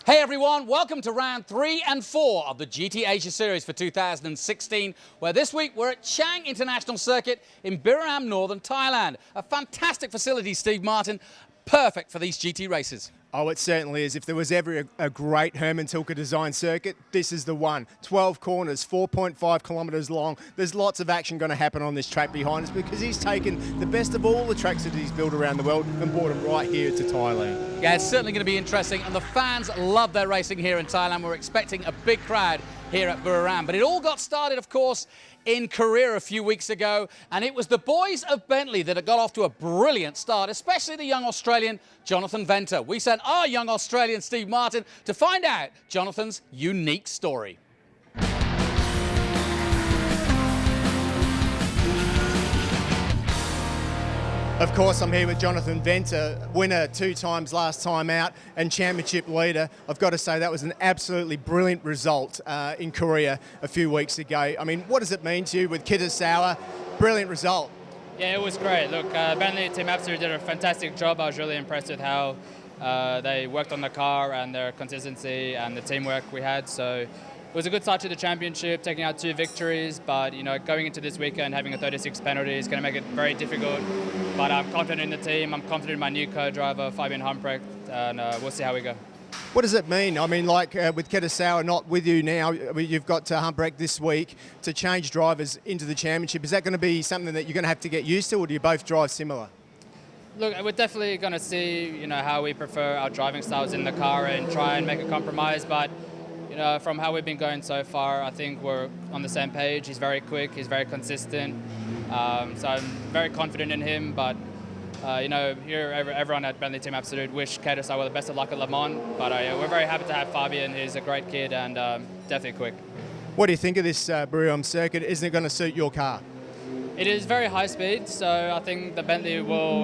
Hey everyone, welcome to round 3 and 4 of the GT Asia Series for 2016, where this week we're at Chiang International Circuit in Buriram, northern Thailand. A fantastic facility, Steve Martin, perfect for these GT races. Oh, it certainly is. If there was ever a great Herman Tilke design circuit, this is the one. 12 corners, 4.5 kilometres long. There's lots of action going to happen on this track behind us because he's taken the best of all the tracks that he's built around the world and brought them right here to Thailand. Yeah, it's certainly going to be interesting, and the fans love their racing here in Thailand. We're expecting a big crowd here at Buriram. But it all got started, of course, in Korea a few weeks ago, and it was the boys of Bentley that had got off to a brilliant start, especially the young Australian Jonathan Venter. We sent our young Australian Steve Martin to find out Jonathan's unique story. Of course, I'm here with Jonathan Venter, winner 2 times last time out and championship leader. I've got to say that was an absolutely brilliant result in Korea a few weeks ago. I mean, what does it mean to you with Kitasawa? Brilliant result. Yeah, it was great. Look, Bentley Team absolutely did a fantastic job. I was really impressed with how they worked on the car and their consistency and the teamwork we had. So it was a good start to the championship, taking out 2 victories, but going into this weekend, having a 36 penalty is going to make it very difficult. But I'm confident in the team, I'm confident in my new co-driver, Fabian Humprecht, and we'll see how we go. What does it mean? I mean, like with Kitasawa not with you now, you've got Humprecht this week to change drivers into the championship. Is that going to be something that you're going to have to get used to, or do you both drive similar? Look, we're definitely going to see how we prefer our driving styles in the car and try and make a compromise, but from how we've been going so far, I think we're on the same page. He's very quick, he's very consistent, so I'm very confident in him. But here everyone at Bentley Team Absolute wish Kitasawa the best of luck at Le Mans. But we're very happy to have Fabian. He's a great kid and definitely quick. What do you think of this Buriram circuit? Isn't it going to suit your car? It is very high speed, so I think the Bentley will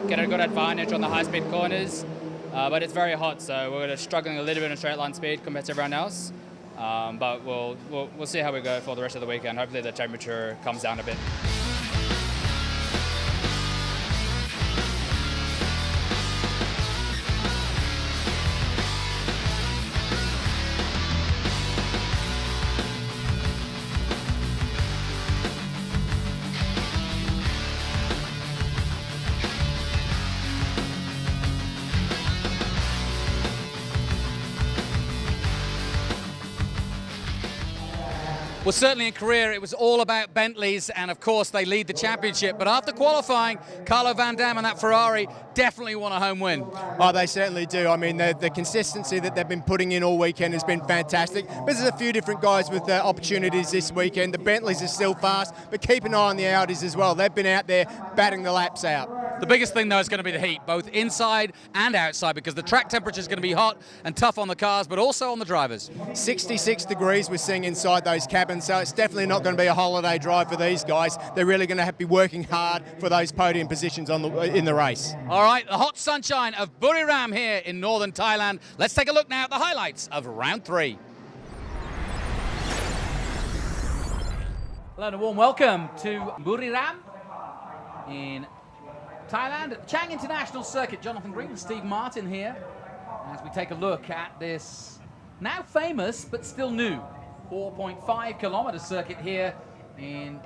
get a good advantage on the high speed corners. But it's very hot, so we're struggling a little bit in straight line speed compared to everyone else. But we'll see how we go for the rest of the weekend. Hopefully the temperature comes down a bit. Well, certainly in Korea, it was all about Bentleys, and of course they lead the championship. But after qualifying, Carlo Van Dam and that Ferrari definitely want a home win. Oh, they certainly do. I mean, the consistency that they've been putting in all weekend has been fantastic. But there's a few different guys with opportunities this weekend. The Bentleys are still fast, but keep an eye on the Audis as well. They've been out there batting the laps out. The biggest thing, though, is going to be the heat, both inside and outside, because the track temperature is going to be hot and tough on the cars, but also on the drivers. 66 degrees we're seeing inside those cabins, so it's definitely not going to be a holiday drive for these guys. They're really going to have to be working hard for those podium positions in the race. All right, the hot sunshine of Buriram here in northern Thailand. Let's take a look now at the highlights of round 3. Hello and a warm welcome to Buriram in Thailand at the Chiang International Circuit. Jonathan Green and Steve Martin here as we take a look at this now famous but still new 4.5 kilometer circuit here in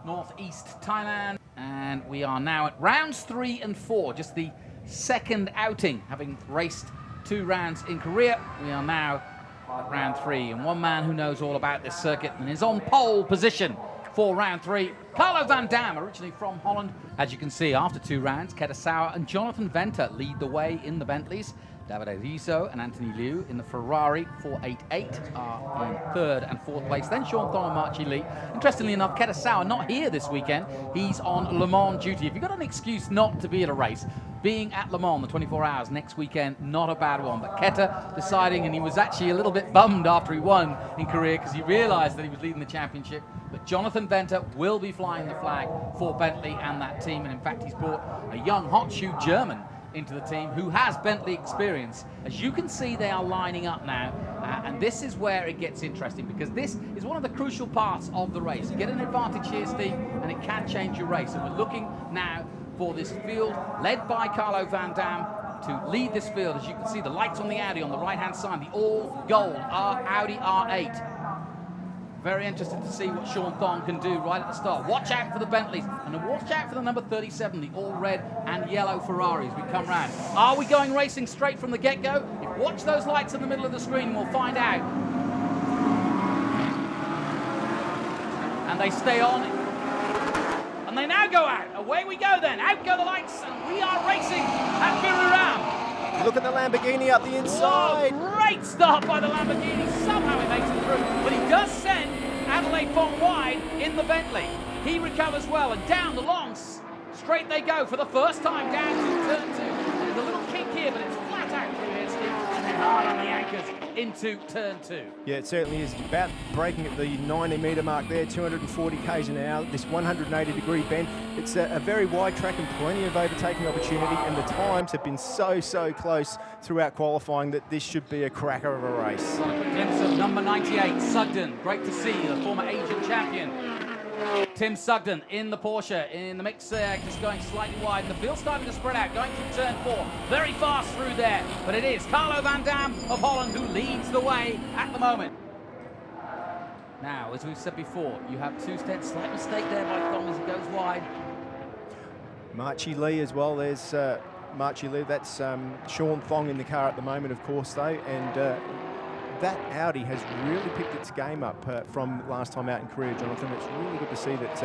northeast Thailand. And we are now at rounds 3 and 4, just the second outing, having raced 2 rounds in Korea. We are now at round 3, and one man who knows all about this circuit and is on pole position for round 3, Carlo Van Dam, originally from Holland. As you can see, after 2 rounds, Kitasawa and Jonathan Venter lead the way in the Bentleys. Davide Rizzo and Anthony Liu in the Ferrari 488 are in 3rd and 4th place. Then Sean Thom and Marchi Lee. Interestingly enough, Kitasawa not here this weekend. He's on Le Mans duty. If you've got an excuse not to be at a race, being at Le Mans the 24 hours next weekend, not a bad one. But Keta deciding, and he was actually a little bit bummed after he won in Korea because he realised that he was leading the championship. But Jonathan Venter will be flying the flag for Bentley and that team. And in fact, he's brought a young hot shoe German into the team who has Bentley experience. As you can see, they are lining up now, and this is where it gets interesting, because this is one of the crucial parts of the race. You get an advantage here, Steve, and it can change your race. And we're looking now for this field led by Carlo Van Dam to lead this field. As you can see, the lights on the Audi on the right-hand side, the all-gold Audi R8. Very interested to see what Sean Thong can do right at the start. Watch out for the Bentleys, and then watch out for the number 37, the all-red and yellow Ferrari as we come round. Are we going racing straight from the get-go? Watch those lights in the middle of the screen, and we'll find out. And they stay on. And they now go out. Away we go then. Out go the lights, and we are racing at Buriram. Look at the Lamborghini up the inside. Whoa, great start by the Lamborghini. Somehow he makes it through. But he does send Adelaide Font wide in the Bentley. He recovers well, and down the longs. Straight they go for the first time down to turn 2. There's a little kink here, but it's flat out through here, Steve, and then hard on the anchors into turn 2. Yeah, it certainly is. About braking at the 90-metre mark there, 240 k's an hour, this 180-degree bend. It's a very wide track and plenty of overtaking opportunity, and the times have been so close throughout qualifying that this should be a cracker of a race. Glimpse of number 98, Sugden. Great to see, the former Asian champion. Tim Sugden in the Porsche, in the mix there, just going slightly wide. The field starting to spread out, going through turn 4. Very fast through there, but it is Carlo van Dam of Holland who leads the way at the moment. Now, as we've said before, you have two steps. Slight mistake there by Thom as he goes wide. Marchie Lee as well. There's Marchie Lee. That's Sean Thong in the car at the moment, of course, though. And that Audi has really picked its game up from last time out in Korea, Jonathan. It's really good to see that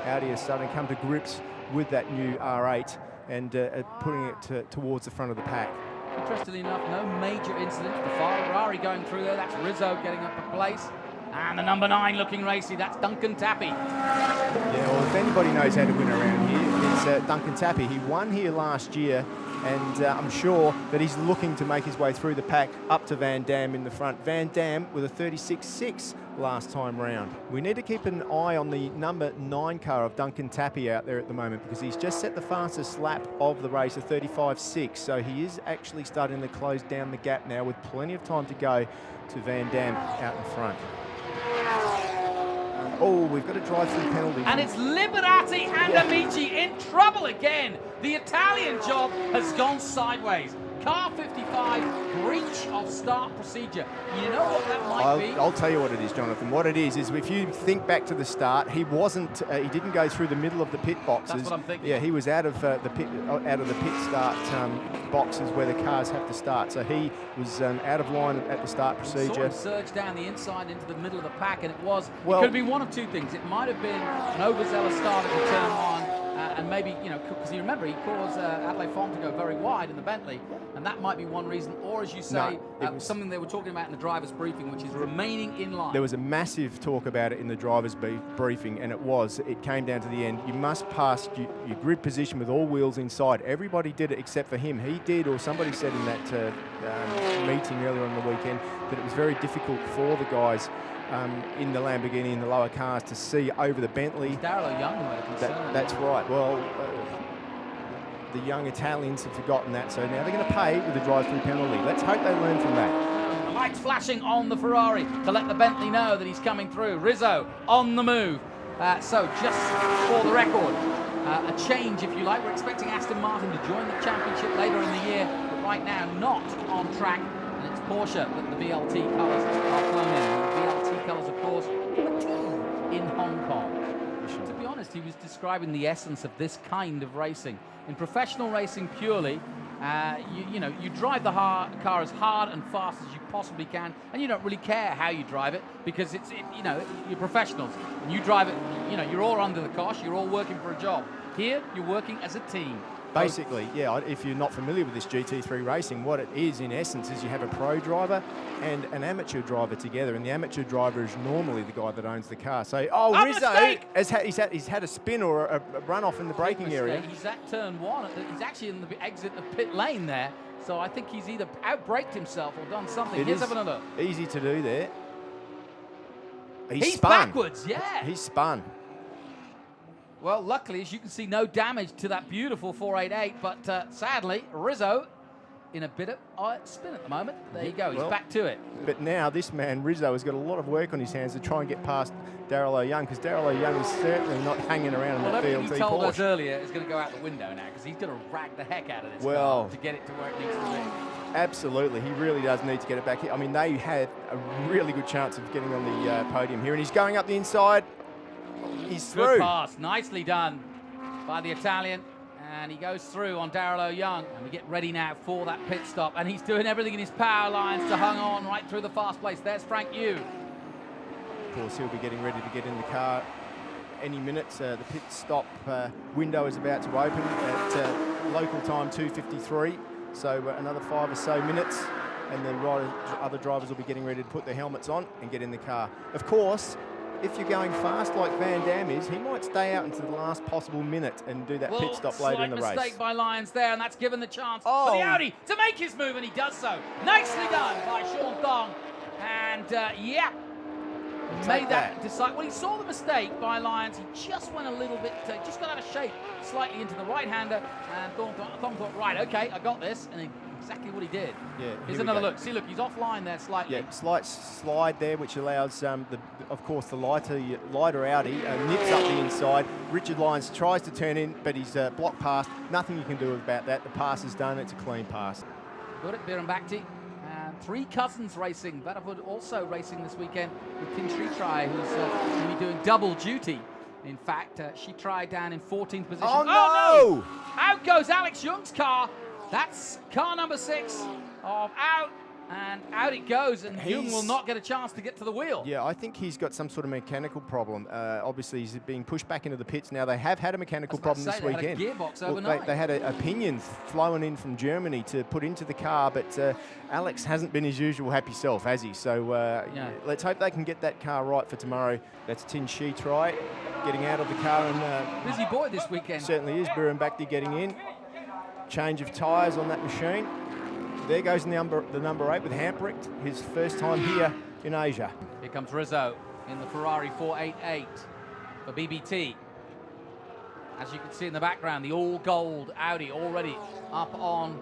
Audi is starting to come to grips with that new R8 and putting it towards the front of the pack. Interestingly enough, no major incidents. The Ferrari going through there. That's Rizzo getting up a place. And the number 9 looking racy. That's Duncan Tappy. Yeah, well, if anybody knows how to win around here, it's Duncan Tappy. He won here last year, and I'm sure that he's looking to make his way through the pack up to Van Dam in the front. Van Dam with a 36.6 last time round. We need to keep an eye on the number 9 car of Duncan Tappy out there at the moment, because he's just set the fastest lap of the race, a 35.6. So he is actually starting to close down the gap now with plenty of time to go to Van Dam out in front. Oh, we've got a drive-through penalty. And it's Liberati and Amici in trouble again. The Italian job has gone sideways. Car 55, breach of start procedure. You know what that might be? I'll tell you what it is, Jonathan. What it is if you think back to the start, he didn't go through the middle of the pit boxes. That's what I'm thinking. Yeah, he was out of the pit start boxes where the cars have to start. So he was out of line at the start procedure. Sort of surged down the inside into the middle of the pack, and it could have been one of two things. It might have been an overzealous start at turn 1. And maybe, because you remember, he caused Adelaide Font to go very wide in the Bentley, and that might be one reason. Or, as you say, something they were talking about in the driver's briefing, which is remaining in line. There was a massive talk about it in the driver's briefing, and it came down to the end. You must pass your grid position with all wheels inside. Everybody did it except for him. He did, or somebody said in that meeting earlier on the weekend, that it was very difficult for the guys in the Lamborghini, in the lower cars, to see over the Bentley. Darryl Young had a concern. That's right. Well, the young Italians have forgotten that, so now they're going to pay with a drive-through penalty. Let's hope they learn from that. The lights flashing on the Ferrari to let the Bentley know that he's coming through. Rizzo on the move. So just for the record, a change, if you like. We're expecting Aston Martin to join the championship later in the year, but right now not on track. And it's Porsche that the VLT colours are flown in. The VLT colours, of course, in Hong Kong. To be honest, he was describing the essence of this kind of racing. In professional racing purely, you drive the car as hard and fast as you possibly can, and you don't really care how you drive it, because you're professionals. And you drive it, you're all under the cosh, you're all working for a job. Here, you're working as a team. Basically, yeah, if you're not familiar with this GT3 racing, what it is in essence is you have a pro driver and an amateur driver together, and the amateur driver is normally the guy that owns the car. So, Rizzo he's had a spin or a run-off in the braking area. He's at turn 1. He's actually in the exit of pit lane there, so I think he's either out-braked himself or done something. Here's having a look. Easy to do there. He's spun. Backwards, yeah. He's spun. Well, luckily, as you can see, no damage to that beautiful 488, but sadly, Rizzo in a bit of spin at the moment. There you go, he's Well, back to it. But now this man, Rizzo, has got a lot of work on his hands to try and get past Daryl O'Young, because Daryl O'Young is certainly not hanging around in Well, that everything VLT he told Porsche. us earlier is going to go out the window now, because he's going to rag the heck out of this Well, car to get it to where it needs to be. Absolutely, he really does need to get it back here. I mean, they had a really good chance of getting on the podium here, and he's going up the inside. He's Good through. pass, nicely done by the Italian. And he goes through on Daryl O'Young. And we get ready now for that pit stop. And he's doing everything in his power lines to hang on right through the fast place. There's Frank Yu. Of course, he'll be getting ready to get in the car any minute. The pit stop window is about to open at local time 2:53. So another 5 or so minutes. And the other drivers will be getting ready to put their helmets on and get in the car. Of course, if you're going fast like Van Dam is, he might stay out into the last possible minute and do that pit stop later in the race. Slight mistake by Lyons there, and that's given the chance Oh. for the Audi to make his move, and he does so. Nicely done by Sean Thong. And yeah, made that decide. Well, he saw the mistake by Lyons. He just went a little bit, just got out of shape slightly into the right-hander, and Thong thought, right, okay, I got this, and exactly what he did. Yeah, Here's another look. See, look, he's offline there slightly. Yeah, slight slide there, which allows, of course, the lighter Audi nips up the inside. Richard Lyons tries to turn in, but he's blocked past. Nothing you can do about that. The pass is done. It's a clean pass. Good at Birambakti. And three cousins racing. Vadavud also racing this weekend with Kim Sritrai, who's going to be doing double duty. In fact, she tried down in 14th position. Oh, no! Out goes Alex Young's car. That's car number 6 of out, and out it goes, and Young will not get a chance to get to the wheel. Yeah, I think he's got some sort of mechanical problem. Obviously, he's being pushed back into the pits now. They have had a mechanical problem this weekend. They had a gearbox overnight. They had a pinion flown in from Germany to put into the car, but Alex hasn't been his usual happy self, has he? So let's hope they can get that car right for tomorrow. That's Tin Shi Try getting out of the car, and busy boy this weekend. Certainly is. Birambakti getting in. Change of tyres on that machine. There goes the number 8 with Hampricht, his first time here in Asia. Here comes Rizzo in the Ferrari 488 for BBT. As you can see in the background, the all-gold Audi already up on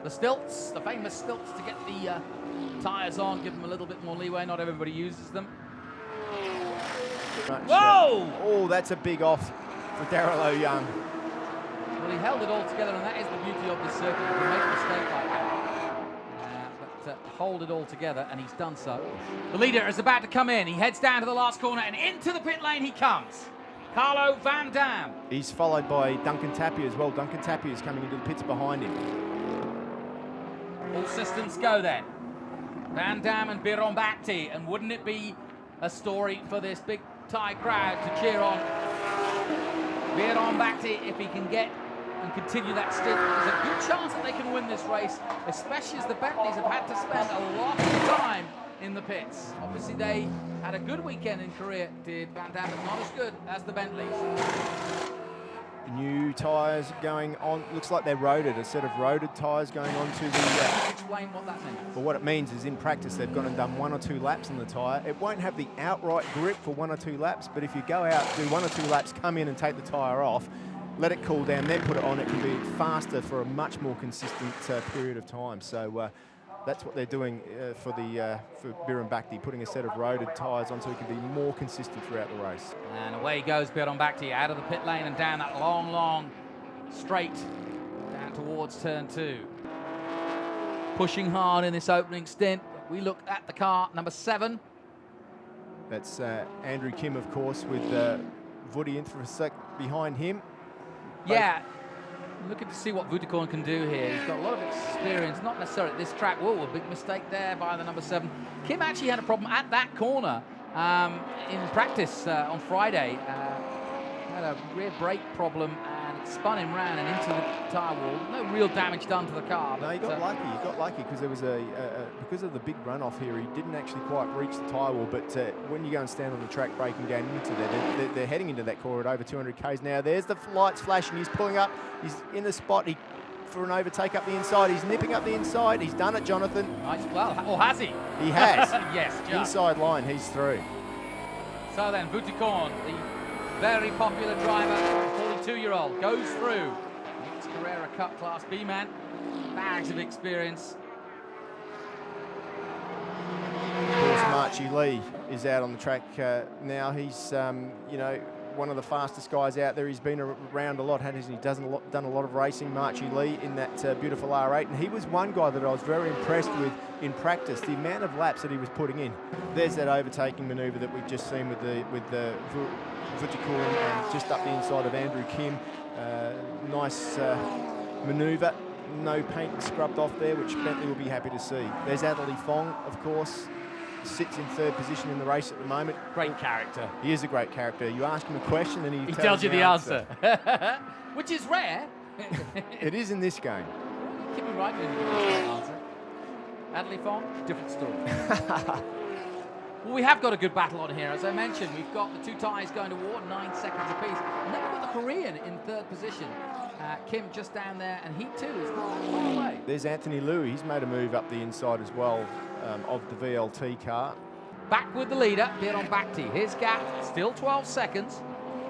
the stilts, the famous stilts to get the tyres on, give them a little bit more leeway. Not everybody uses them. Whoa! Oh, that's a big off for Daryl O'Young. Well, he held it all together, and that is the beauty of this circuit. You can make a mistake like that. But hold it all together, and he's done so. The leader is about to come in. He heads down to the last corner, and into the pit lane he comes. Carlo Van Dam. He's followed by Duncan Tapia as well. Duncan Tapia is coming into the pits behind him. All systems go then. Van Dam and Birambakti, and wouldn't it be a story for this big Thai crowd to cheer on Birambakti if he can get and continue that stint? There's a good chance that they can win this race, especially as the Bentleys have had to spend a lot of time in the pits. Obviously, they had a good weekend in Korea, did Van Dam, but not as good as the Bentleys. New tyres going on. Looks like they're roaded. A set of roaded tyres going on to the... Explain what that means. Well, what it means is in practice they've gone and done 1 or 2 laps on the tyre. It won't have the outright grip for 1 or 2 laps, but if you go out, do 1 or 2 laps, come in and take the tyre off, let it cool down, then put it on, it can be faster for a much more consistent period of time. So that's what they're doing for Birambakti, putting a set of roaded tyres on so it can be more consistent throughout the race. And away goes Birambakti out of the pit lane and down that long straight down towards turn 2. Pushing hard in this opening stint. We look at the car, number 7. That's Andrew Kim, of course, with Woody in for a sec behind him. Yeah, looking to see what Vudikorn can do here. He's got a lot of experience, not necessarily at this track. Whoa, a big mistake there by the number 7. Kim actually had a problem at that corner in practice on Friday. Had a rear brake problem, and it spun him round and into the tyre wall. No real damage done to the car. No, he got lucky. He got lucky because there was because of the big runoff here, he didn't actually quite reach the tyre wall. But when you go and stand on the track braking down into there, they're heading into that corner at over 200 k's now. There's the lights flashing. He's pulling up. He's in the spot. For an overtake up the inside. He's nipping up the inside. He's done it, Jonathan. Nice. Well, or has he? He has. Yes, just. Inside line, he's through. So then, Vudikorn, the very popular driver, 42-year-old, goes through. It's Carrera Cup Class B man. bags of experience. Of course, Marchie Lee is out on the track now. He's, you know, one of the fastest guys out there. He's been around a lot, hasn't he? Done a lot of racing, Marchie Lee, in that beautiful R8. And he was one guy that I was very impressed with in practice, the amount of laps that he was putting in. There's that overtaking manoeuvre that we've just seen with the Vutikul and just up the inside of Andrew Kim. Nice manoeuvre. No paint scrubbed off there, which Bentley will be happy to see. There's Adderley Fong, of course. Sits in third position in the race at the moment. Great character. He is a great character. You ask him a question and he tells you the answer. Which is rare. It is in this game. Keep me right when you give me the answer. Adley Fong, different story. Well, we have got a good battle on here. As I mentioned, we've got the two Thais going to war, 9 seconds apiece. And then we've got the Korean in third position. Kim just down there, and he too is not far away. There's Anthony Liu. He's made a move up the inside as well of the VLT car. Back with the leader, Biron Bhakti. His gap, still 12 seconds.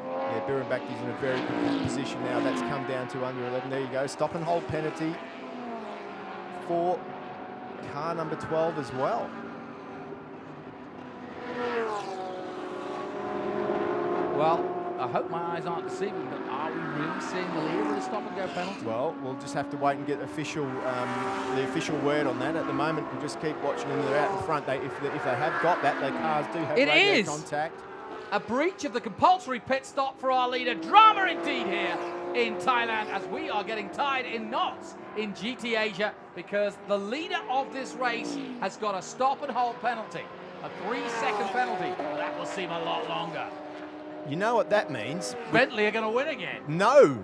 Yeah, Biron Bhakti's in a very good position now. That's come down to under 11. There you go. Stop and hold penalty for car number 12 as well. Well, I hope my eyes aren't deceiving, but are we really seeing the leader with a stop-and-go penalty? Well, we'll just have to wait and get the official word on that. At the moment, we'll just keep watching them. They're out in front. If they have got that, their cars do have radio contact. A breach of the compulsory pit stop for our leader. Drama indeed here in Thailand, as we are getting tied in knots in GT Asia because the leader of this race has got a stop-and-hold penalty. A 3-second penalty. That will seem a lot longer. You know what that means? Bentley are going to win again. No.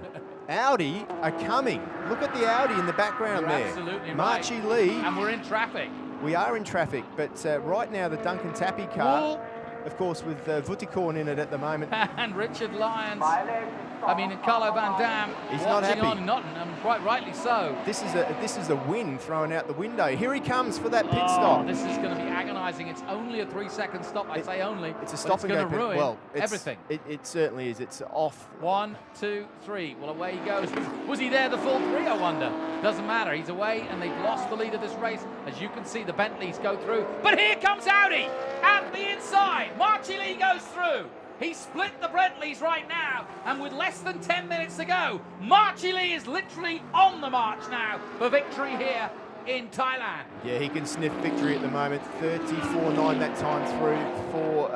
Audi are coming. Look at the Audi in the background. You're there. Absolutely Marchie right. Lee. And we're in traffic. We are in traffic, but right now the Duncan Tappy car, of course, with Vutikorn in it at the moment. And Richard Lyons, Carlo Van Dam, he's not happy. And quite rightly so. This is a win thrown out the window. Here he comes for that pit stop. This is going to be agonising. It's only a 3-second stop. I say only. It's a stop and go. It's going to ruin everything. It certainly is. It's off. 1, 2, 3. Well, away he goes. Was he there the full 3? I wonder. Doesn't matter. He's away, and they've lost the lead of this race. As you can see, the Bentleys go through. But here comes Audi at the inside. Marchie Lee goes through. He split the Bentleys right now, and with less than 10 minutes to go, Marchie Lee is literally on the march now for victory here in Thailand. Yeah, he can sniff victory at the moment. 34.9 that time through for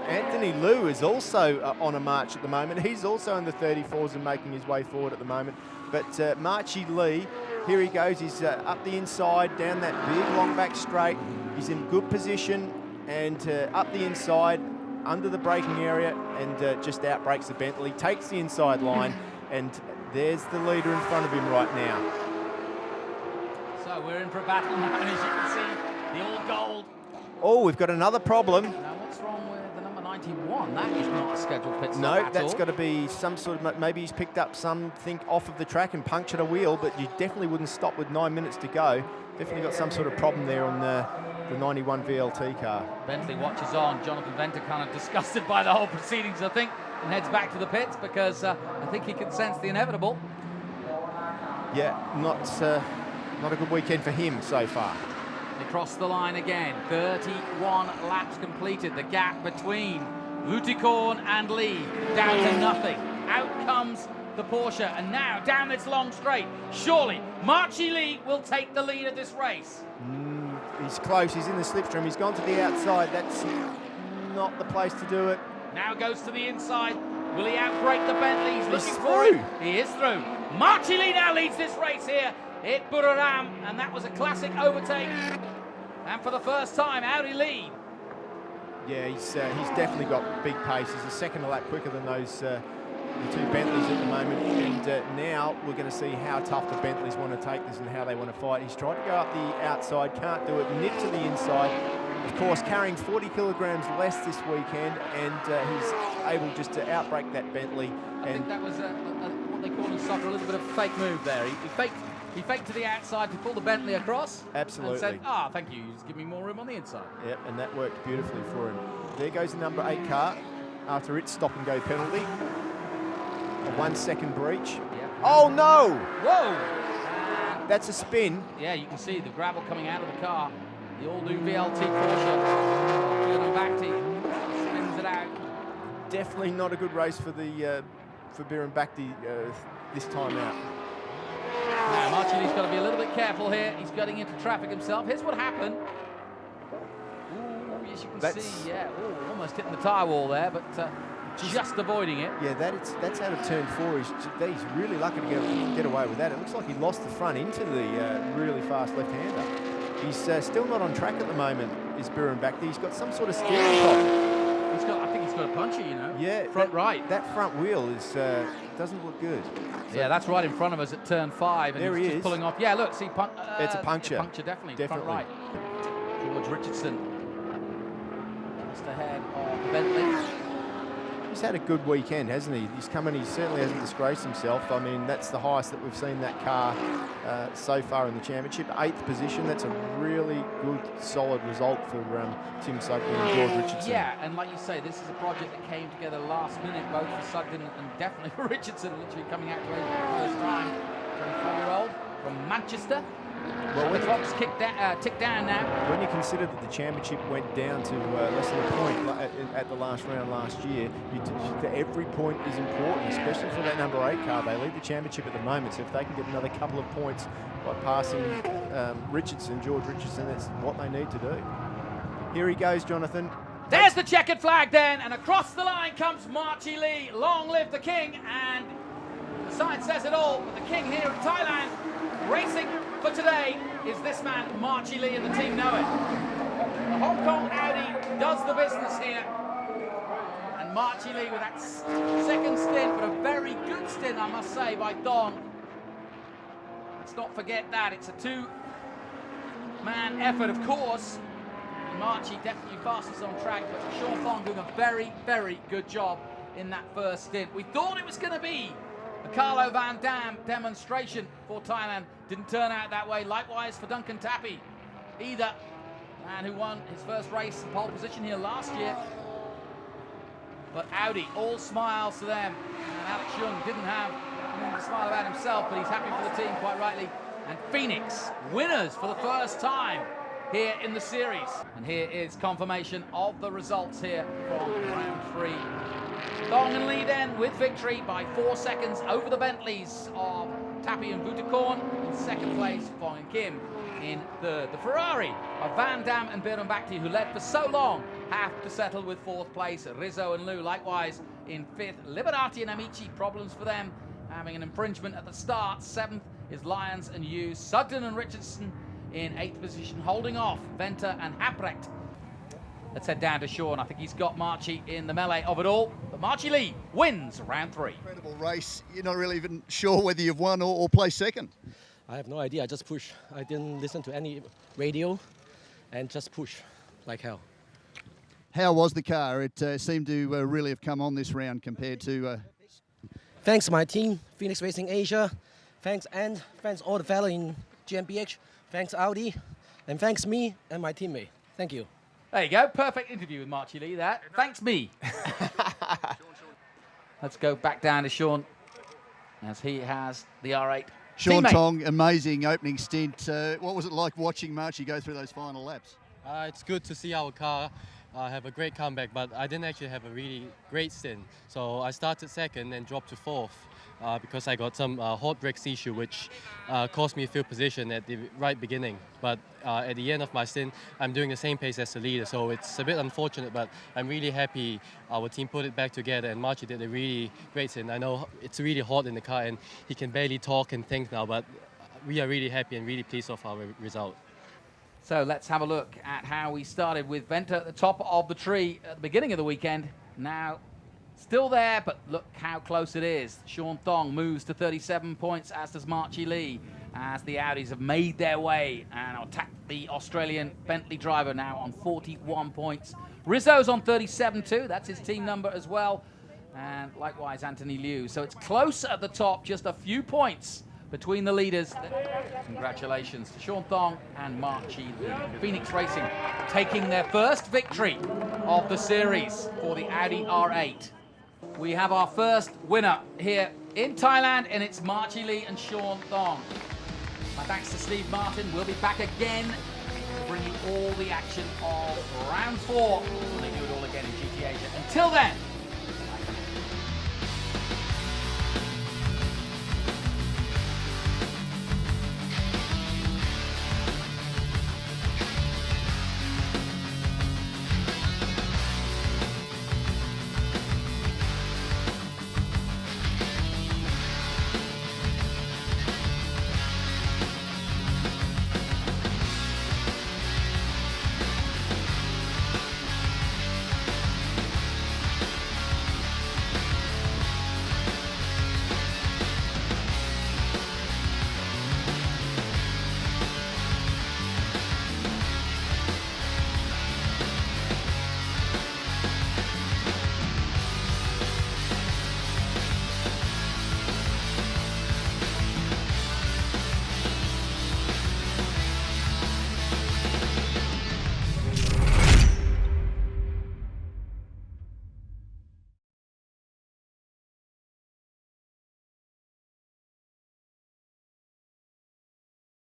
Anthony Liu is also on a march at the moment. He's also in the 34s and making his way forward at the moment. But Marchie Lee, here he goes. He's up the inside, down that big long back straight. He's in good position and up the inside, under the braking area, and just outbrakes the Bentley, takes the inside line, and there's the leader in front of him right now. So we're in for a battle now, and as you can see, the all gold. Oh, we've got another problem. Now, what's wrong with the number 91? That is not a scheduled pit stop No, at that's all. got to be some sort of, maybe he's picked up something off of the track and punctured a wheel, but you definitely wouldn't stop with 9 minutes to go. Definitely got some sort of problem there on the 91 VLT car. Bentley watches on. Jonathan Venter kind of disgusted by the whole proceedings, I think, and heads back to the pits because I think he can sense the inevitable. Yeah, not a good weekend for him so far. They cross the line again. 31 laps completed. The gap between Vutikorn and Lee down to nothing. Out comes the Porsche, and now down this long straight. Surely Marchie Lee will take the lead of this race. He's close. He's in the slipstream. He's gone to the outside. That's not the place to do it. Now goes to the inside. Will he outbreak the Bentley? He's looking He's for through. it. He is through. Marchie Lee now leads this race here at Buriram, and that was a classic overtake. And for the first time, Audi lead. Yeah, he's definitely got big pace. He's a second a lap quicker than those the two Bentleys at the moment. And now we're going to see how tough the Bentleys want to take this and how they want to fight. He's tried to go up the outside, can't do it. Nip to the inside. Of course, carrying 40 kilograms less this weekend, and he's able just to outbreak that Bentley. I think that was what they call in soccer a little bit of a fake move there. He faked to the outside to pull the Bentley across. Absolutely. And said, thank you, just give me more room on the inside. Yep, and that worked beautifully for him. There goes the number 8 car after its stop and go penalty. A 1 second breach. Yep. Oh no! Whoa! That's a spin. Yeah, you can see the gravel coming out of the car. The all-new VLT Porsche. Bakti spins it out. Definitely not a good race for the for Bakti this time out. Now, Marchili's got to be a little bit careful here. He's getting into traffic himself. Here's what happened. Ooh, yes, you can see. Yeah, ooh, almost hitting the tyre wall there, but just avoiding it. Yeah, that's out of turn 4. He's really lucky to get away with that. It looks like he lost the front into the really fast left-hander. He's still not on track at the moment, is Bakti. He's got some sort of steering problem. I think he's got a puncher, you know. Yeah, right. That front wheel doesn't look good. So yeah, that's right in front of us at turn 5, and there he's he just is. pulling off. Yeah, look, see, it's a puncture. Puncture, definitely. Front right. George Richardson just ahead of the Bentley. He's had a good weekend, hasn't he? He certainly hasn't disgraced himself. I mean, that's the highest that we've seen that car so far in the championship. 8th position, that's a really good, solid result for Tim Sugden and George Richardson. Yeah, and like you say, this is a project that came together last minute, both for Sugden and definitely for Richardson, literally coming out to Asia for the first time. 24-year-old from Manchester. Well, the clock's ticked down now. When you consider that the championship went down to less than a point at the last round last year, every point is important, especially for that number 8 car. They lead the championship at the moment, so if they can get another couple of points by passing George Richardson, that's what they need to do. Here he goes, Jonathan. There's the checkered flag then, and across the line comes Marchi Lee. Long live the king, and the sign says it all, but the king here in Thailand, racing for today, is this man, Marchi Lee, and the team know it. The Hong Kong Audi does the business here. And Marchi Lee with that second stint, but a very good stint, I must say, by Dong. Let's not forget that. It's a 2-man effort, of course. And Marchi definitely fastest on track, but Sean Thong doing a very, very good job in that first stint. We thought it was going to be a Carlo Van Dam demonstration for Thailand. Didn't turn out that way. Likewise for Duncan Tappy. Either man who won his first race in pole position here last year. But Audi, all smiles to them. And Alex Young didn't have a smile about himself, but he's happy for the team, quite rightly. And Phoenix, winners for the first time here in the series. And here is confirmation of the results here from round 3. Dong and Lee then with victory by 4 seconds over the Bentleys of Tappy and Vutakorn. In second place, Fong and Kim in third. The Ferrari of Van Dam and Bakti, who led for so long, have to settle with 4th place. Rizzo and Liu likewise in 5th. Liberati and Amici, problems for them, having an infringement at the start. 7th is Lyons and Hughes. Sugden and Richardson in 8th position, holding off Venter and Haprecht. Let's head down to Sean. I think he's got Marchi in the melee of it all. But Marchi Lee wins round 3. Incredible race. You're not really even sure whether you've won or placed second. I have no idea. I just push. I didn't listen to any radio and just push like hell. How was the car? It seemed to really have come on this round compared to... Thanks my team, Phoenix Racing Asia. Thanks all the fellas in GmbH. Thanks Audi. And thanks me and my teammate. Thank you. There you go. Perfect interview with Marchi Lee, that. Thanks me. Let's go back down to Sean as he has the R8. Sean teammate. Tong, amazing opening stint. What was it like watching Marchi go through those final laps? It's good to see our car have a great comeback, but I didn't actually have a really great stint. So I started second and dropped to 4th. Because I got some hot brakes issue, which cost me field position at the right beginning. But at the end of my stint, I'm doing the same pace as the leader, so it's a bit unfortunate, but I'm really happy our team put it back together, and Marchi did a really great stint. I know it's really hot in the car, and he can barely talk and think now, but we are really happy and really pleased with our result. So let's have a look at how we started with Venter at the top of the tree at the beginning of the weekend. Now, still there, but look how close it is. Sean Thong moves to 37 points, as does Marchi Lee, as the Audis have made their way and attacked the Australian Bentley driver now on 41 points. Rizzo's on 37 too, that's his team number as well. And likewise Anthony Liu. So it's close at the top, just a few points between the leaders. Congratulations to Sean Thong and Marchi Lee. Phoenix Racing taking their first victory of the series for the Audi R8. We have our first winner here in Thailand, and it's Marchi Lee and Sean Thong. My thanks to Steve Martin. We'll be back again to bring you all the action of round 4 when they do it all again in GT Asia. Until then,